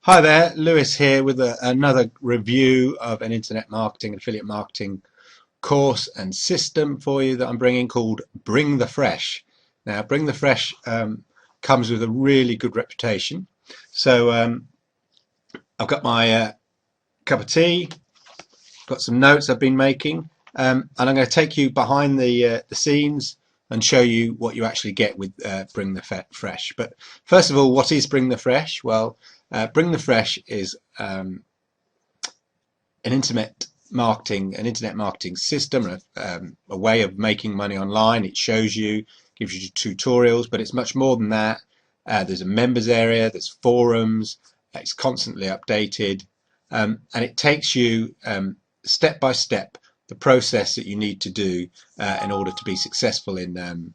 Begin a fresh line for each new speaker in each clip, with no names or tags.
Hi there, Lewis here with another review of an internet marketing and affiliate marketing course and system for you that I'm bringing called Bring the Fresh. Now, Bring the Fresh comes with a really good reputation. So I've got my cup of tea, got some notes I've been making, and I'm going to take you behind the scenes and show you what you actually get with Bring the Fresh. But first of all, what is Bring the Fresh? Well, Bring the Fresh is an internet marketing system, a way of making money online. It shows you, gives you tutorials, but it's much more than that. There's a members area, there's forums, it's constantly updated, and it takes you step by step the process that you need to do in order to be successful in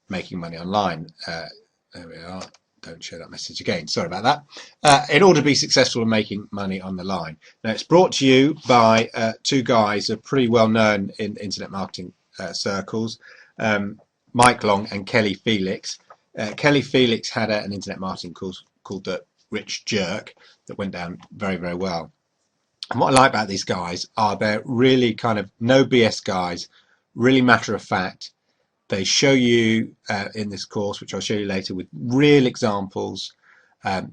making money online. There we are. Don't show that message again. Sorry about that. In order to be successful in making money on the line. Now, it's brought to you by two guys who are pretty well known in internet marketing circles, Mike Long and Kelly Felix. Kelly Felix had an internet marketing course called the Rich Jerk that went down very, very well. And what I like about these guys are they're really kind of no BS guys, really matter of fact. They show you in this course, which I'll show you later, with real examples.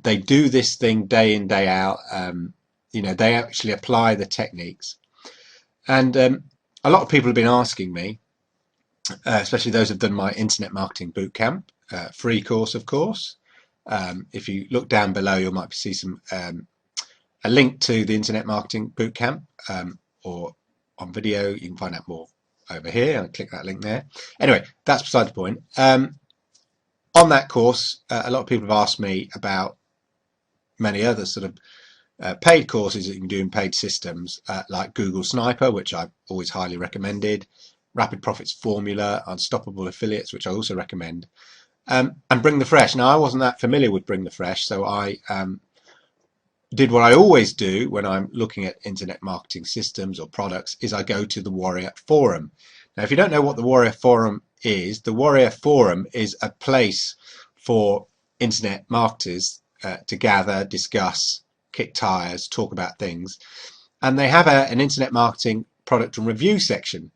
They do this thing day in, day out. They actually apply the techniques. And a lot of people have been asking me, especially those who've done my Internet Marketing Bootcamp, free course, of course. If you look down below, you might see a link to the Internet Marketing Bootcamp, or on video, you can find out more over here. I'll click that link there. Anyway, that's beside the point. On that course, a lot of people have asked me about many other sort of paid courses that you can do in paid systems, like Google Sniper, which I've always highly recommended, Rapid Profits Formula, Unstoppable Affiliates, which I also recommend, and Bring the Fresh. Now, I wasn't that familiar with Bring the Fresh, so I did what I always do when I'm looking at internet marketing systems or products, is I go to the Warrior Forum. Now, if you don't know what the Warrior Forum is, the Warrior Forum is a place for internet marketers to gather, discuss, kick tires, talk about things. And they have an internet marketing product and review section.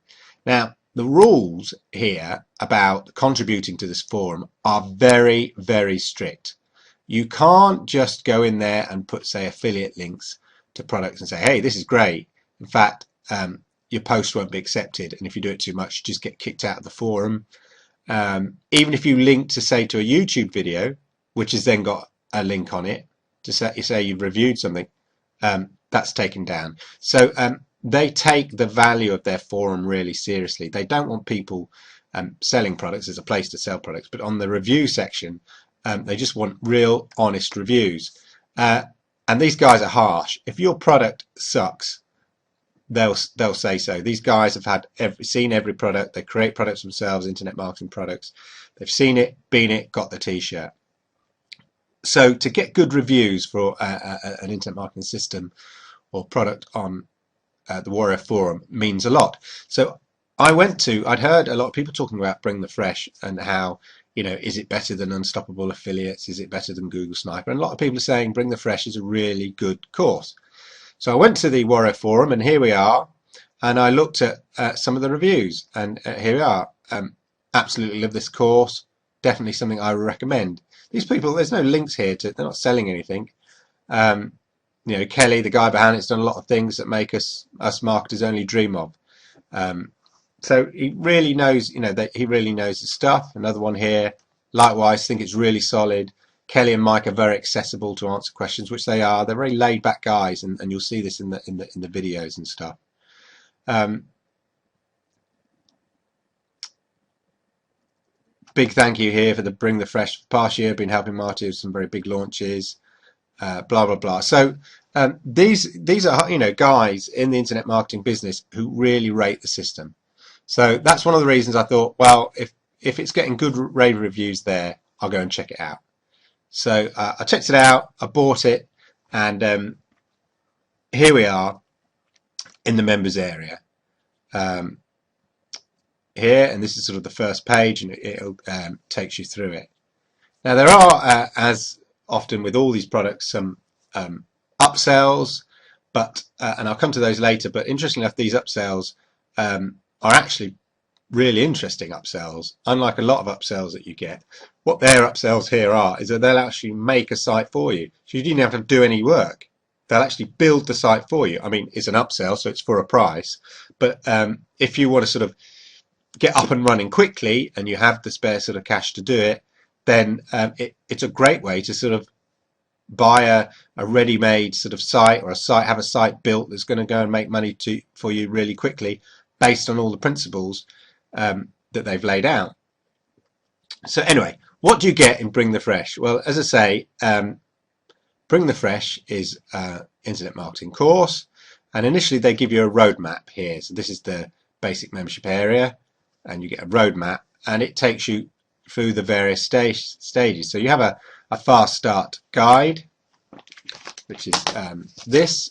Now, the rules here about contributing to this forum are very, very strict. You can't just go in there and put, say, affiliate links to products and say, hey, this is great. In fact, your post won't be accepted. And if you do it too much, you just get kicked out of the forum. Even if you link to, say, to a YouTube video, which has then got a link on it to say you've reviewed something, that's taken down. So they take the value of their forum really seriously. They don't want people selling products as a place to sell products, but on the review section, they just want real, honest reviews. And these guys are harsh. If your product sucks, they'll say so. These guys have seen every product. They create products themselves, internet marketing products. They've seen it, been it, got the t-shirt. So to get good reviews for an internet marketing system or product on the Warrior Forum means a lot. So I'd heard a lot of people talking about Bring the Fresh and how, is it better than Unstoppable Affiliates? Is it better than Google Sniper? And a lot of people are saying Bring the Fresh is a really good course. So I went to the Warrior Forum, and here we are. And I looked at some of the reviews, and here we are. Absolutely love this course. Definitely something I would recommend. These people, there's no links here they're not selling anything. Kelly, the guy behind it's done a lot of things that make us marketers only dream of. So he really knows, that he really knows his stuff. Another one here, likewise, think it's really solid. Kelly and Mike are very accessible to answer questions, which they are. They're very laid back guys, and you'll see this in the videos and stuff. Big thank you here for the Bring the Fresh. Past year, been helping Marty with some very big launches. Blah blah blah. So these are guys in the internet marketing business who really rate the system. So that's one of the reasons I thought, well, if it's getting good rave reviews there, I'll go and check it out. So I checked it out, I bought it, and here we are in the members area. Here, and this is sort of the first page, and it takes you through it. Now there are, as often with all these products, some upsells, but and I'll come to those later. But interestingly enough, these upsells are actually really interesting upsells. Unlike a lot of upsells that you get, what their upsells here are is that they'll actually make a site for you. So you didn't have to do any work. They'll actually build the site for you. I mean, it's an upsell, so it's for a price. But if you want to sort of get up and running quickly and you have the spare sort of cash to do it, then it's a great way to sort of buy a ready-made sort of site, or have a site built that's going to go and make money for you really quickly based on all the principles that they've laid out. So anyway, what do you get in Bring the Fresh? Well, as I say, Bring the Fresh is an internet marketing course, and initially they give you a roadmap here. So this is the basic membership area, and you get a roadmap, and it takes you through the various stages. So you have a fast start guide, which is this.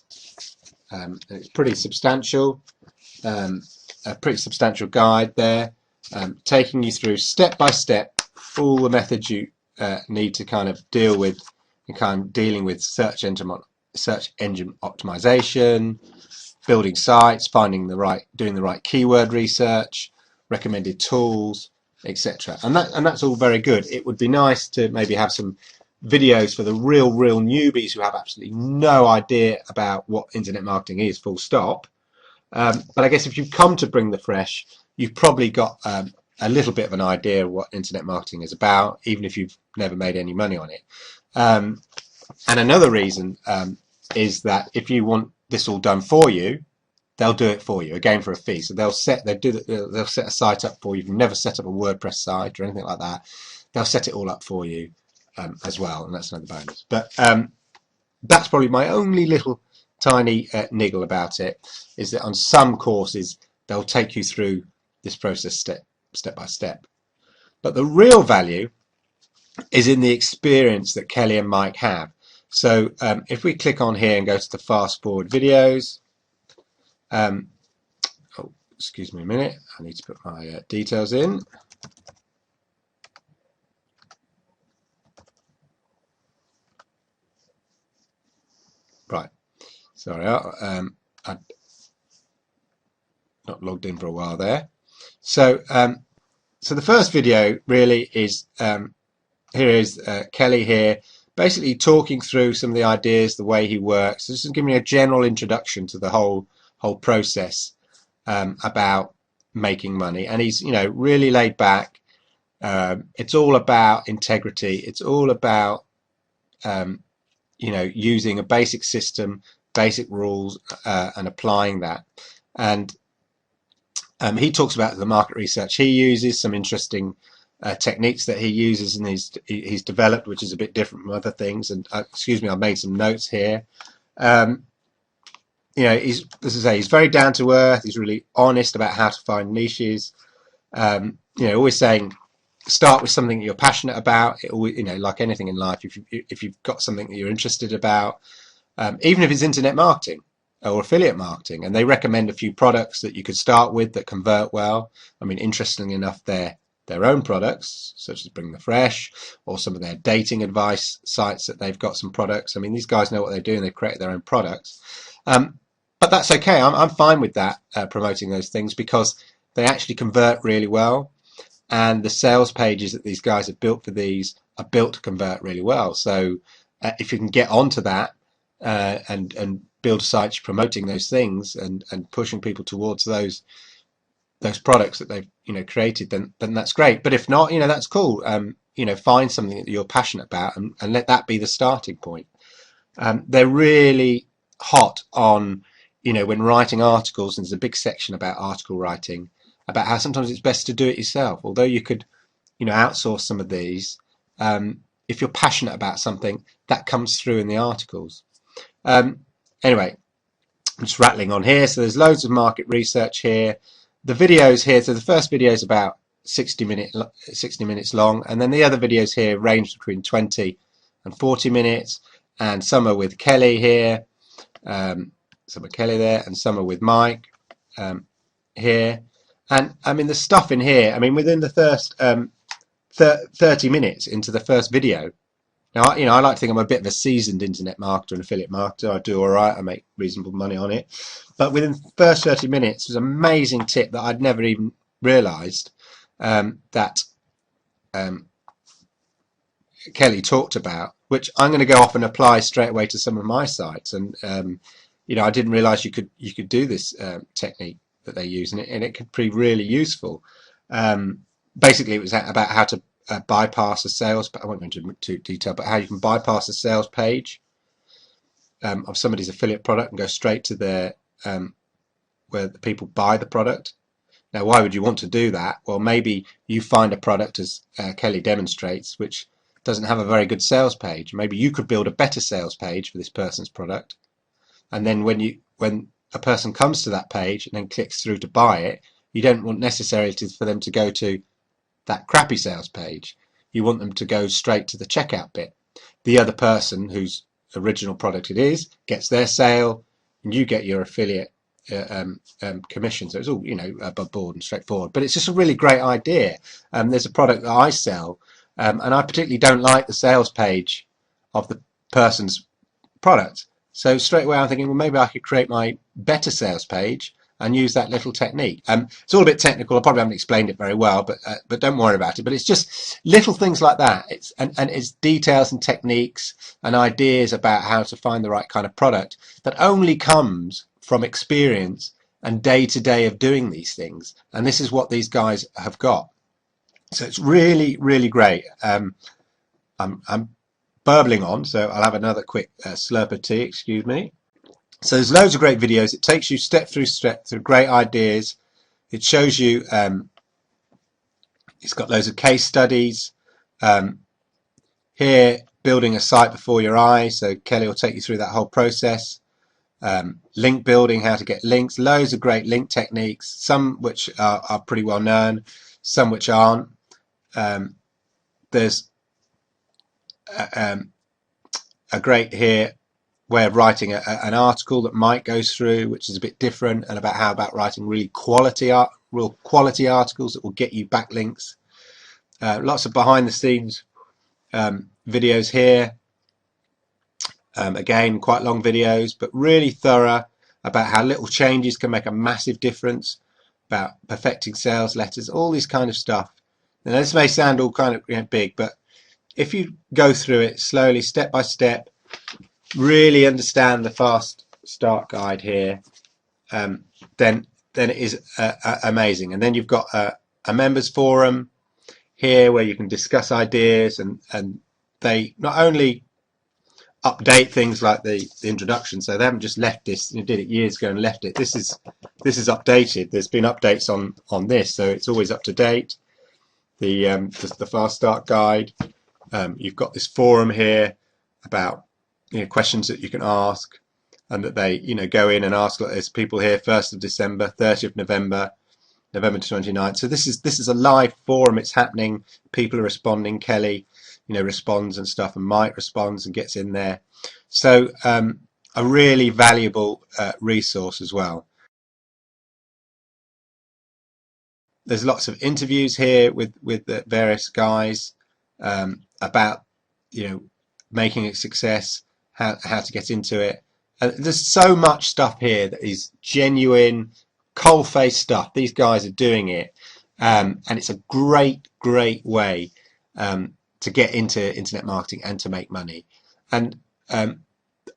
It's pretty substantial, a pretty substantial guide there, taking you through step by step all the methods you need to kind of deal with, and kind of dealing with search engine optimization, building sites, doing the right keyword research, recommended tools, etc. And that's all very good. It would be nice to maybe have some videos for the real newbies who have absolutely no idea about what internet marketing is, full stop. But I guess if you've come to Bring the Fresh, you've probably got a little bit of an idea of what internet marketing is about, even if you've never made any money on it. And another reason is that if you want this all done for you, they'll do it for you, again for a fee. So they'll set a site up for you. If you've never set up a WordPress site or anything like that, they'll set it all up for you as well, and that's another bonus. But that's probably my only little tiny niggle about it, is that on some courses they'll take you through this process step by step. But the real value is in the experience that Kelly and Mike have. So if we click on here and go to the fast forward videos, oh, excuse me a minute, I need to put my details in. Right, sorry, I've not logged in for a while there. So so the first video really is here is Kelly here, basically talking through some of the ideas, the way he works. This is giving me a general introduction to the whole process about making money, and he's really laid back. It's all about integrity. It's all about using a basic system, basic rules, and applying that. And he talks about the market research he uses, some interesting techniques that he uses and he's developed, which is a bit different from other things. And excuse me, I've made some notes here. He's, as I say, he's very down to earth. He's really honest about how to find niches. Always saying, start with something that you're passionate about. It always, like anything in life, if you've got something that you're interested about, even if it's internet marketing or affiliate marketing, and they recommend a few products that you could start with that convert well. I mean, interestingly enough, their own products, such as Bring the Fresh, or some of their dating advice sites that they've got some products. I mean, these guys know what they're doing. They've created their own products. But that's okay. I'm fine with that, promoting those things, because they actually convert really well. And the sales pages that these guys have built for these are built to convert really well. So if you can get onto that and build sites promoting those things and pushing people towards those products that they've created, then that's great. But if not, that's cool. Find something that you're passionate about and let that be the starting point. They're really hot on when writing articles, and there's a big section about article writing, about how sometimes it's best to do it yourself. Although you could outsource some of these, if you're passionate about something, that comes through in the articles. Anyway, I'm just rattling on here. So there's loads of market research here. The videos here, so the first video is about 60 minutes long, and then the other videos here range between 20 and 40 minutes, and some are with Kelly here, some are Kelly there, and some are with Mike here. And I mean, the stuff in here, I mean, within the first 30 minutes into the first video, Now, I like to think I'm a bit of a seasoned internet marketer and affiliate marketer. I do all right. I make reasonable money on it. But within the first 30 minutes, was an amazing tip that I'd never even realised that um, Kelly talked about, which I'm going to go off and apply straight away to some of my sites. And I didn't realise you could do this technique that they use, and it could be really useful. Basically, it was about how to bypass a sales. I won't go into detail, but how you can bypass a sales page of somebody's affiliate product and go straight to their where the people buy the product. Now, why would you want to do that? Well, maybe you find a product, as Kelly demonstrates, which doesn't have a very good sales page. Maybe you could build a better sales page for this person's product, and then when a person comes to that page and then clicks through to buy it, you don't want necessarily for them to go to that crappy sales page. You want them to go straight to the checkout bit. The other person whose original product it is gets their sale, and you get your affiliate commission. So it's all above board and straightforward. But it's just a really great idea. There's a product that I sell, and I particularly don't like the sales page of the person's product. So straight away I'm thinking, well, maybe I could create my better sales page and use that little technique. It's all a bit technical. I probably haven't explained it very well, but don't worry about it. But it's just little things like that. It's details and techniques and ideas about how to find the right kind of product that only comes from experience and day to day of doing these things. And this is what these guys have got. So it's really, really great. I'm burbling on, so I'll have another quick slurp of tea, excuse me. So there's loads of great videos. It takes you step through great ideas. It shows you, it's got loads of case studies. Here, building a site before your eyes. So Kelly will take you through that whole process. Link building, how to get links. Loads of great link techniques, some which are pretty well known, some which aren't. There's a great here way of writing an article that Mike goes through, which is a bit different, and about writing real quality articles that will get you backlinks. Lots of behind the scenes videos here. Again, quite long videos, but really thorough about how little changes can make a massive difference, about perfecting sales letters, all this kind of stuff. Now, this may sound all kind of big, but if you go through it slowly, step by step, really understand the fast start guide here, then it is amazing. And then you've got a members forum here where you can discuss ideas, and they not only update things like the introduction, so they haven't just left this, you did it years ago and left it. This is updated. There's been updates on this, so it's always up to date. The fast start guide. You've got this forum here about questions that you can ask, and that they go in and ask. There's people here 1st of December, 30th of November, November 29th. So this is a live forum. It's happening. People are responding. Kelly responds and stuff, and Mike responds and gets in there. So a really valuable resource as well. There's lots of interviews here with the various guys about making a success, how to get into it. There's so much stuff here that is genuine, coal-face stuff. These guys are doing it, and it's a great way to get into internet marketing and to make money. And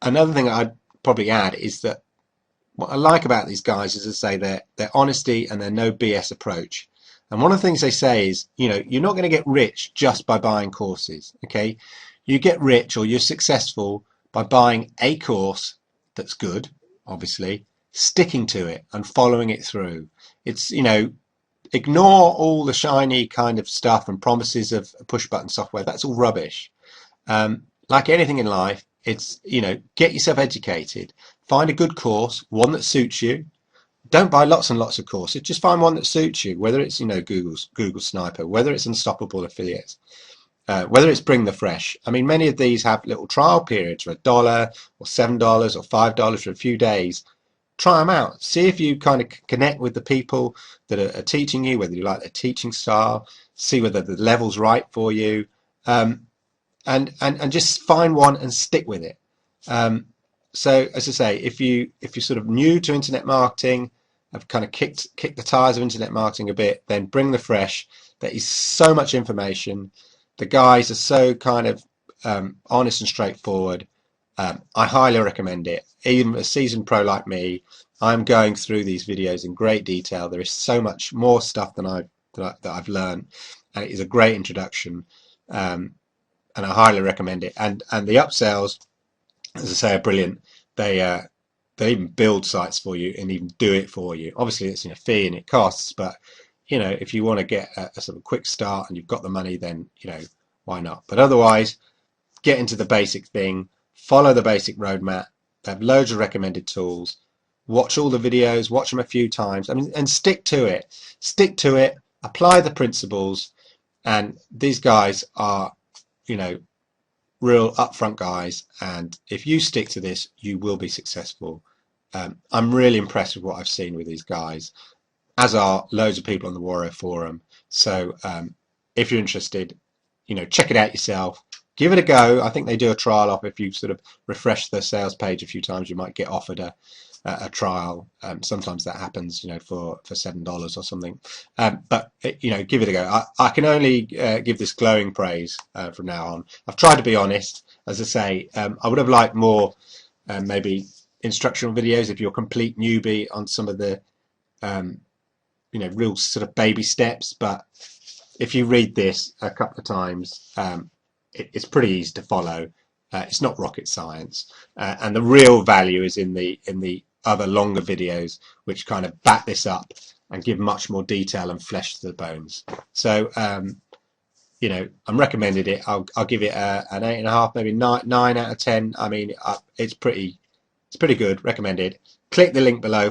another thing I'd probably add is that what I like about these guys is, as I say, their honesty and their no BS approach. And one of the things they say is, you're not going to get rich just by buying courses. Okay, you get rich, or you're successful, by buying a course that's good, obviously, sticking to it and following it through. It's ignore all the shiny kind of stuff and promises of push button software. That's all rubbish. Like anything in life, it's get yourself educated, find a good course, one that suits you. Don't buy lots and lots of courses, just find one that suits you, whether it's Google Sniper, whether it's Unstoppable Affiliates, whether it's Bring the Fresh. I mean, many of these have little trial periods for $1 or $7 or $5 for a few days. Try them out, see if you kind of connect with the people that are teaching you, whether you like their teaching style, see whether the level's right for you. and just find one and stick with it. So as I say, if you're sort of new to internet marketing, have kind of kicked the tires of internet marketing a bit, then bring the fresh. There is so much information. The guys are so kind of honest and straightforward. I highly recommend it. Even a seasoned pro like me, I'm going through these videos in great detail. There is so much more stuff than I've learned, and it is a great introduction. And I highly recommend it. And the upsells, as I say, are brilliant. They even build sites for you and even do it for you. Obviously, it's a fee and it costs, but if you want to get a sort of quick start and you've got the money, then why not? But otherwise, get into the basic thing, follow the basic roadmap. They have loads of recommended tools. Watch all the videos, watch them a few times. I mean, and stick to it. Stick to it. Apply the principles. And these guys are, real upfront guys. And if you stick to this, you will be successful. I'm really impressed with what I've seen with these guys, as are loads of people on the Warrior Forum. So if you're interested, check it out yourself. Give it a go. I think they do a trial off. If you sort of refresh the sales page a few times, you might get offered a trial. Sometimes that happens, for $7 or something. But give it a go. I can only give this glowing praise from now on. I've tried to be honest. As I say, I would have liked more maybe instructional videos if you're a complete newbie on some of the real sort of baby steps. But if you read this a couple of times, it's pretty easy to follow. It's not rocket science, and the real value is in the other longer videos, which kind of back this up and give much more detail and flesh to the bones. So I'm recommending it. I'll give it an 8.5, maybe 9 out of 10. I mean, it's pretty good. Recommended. Click the link below.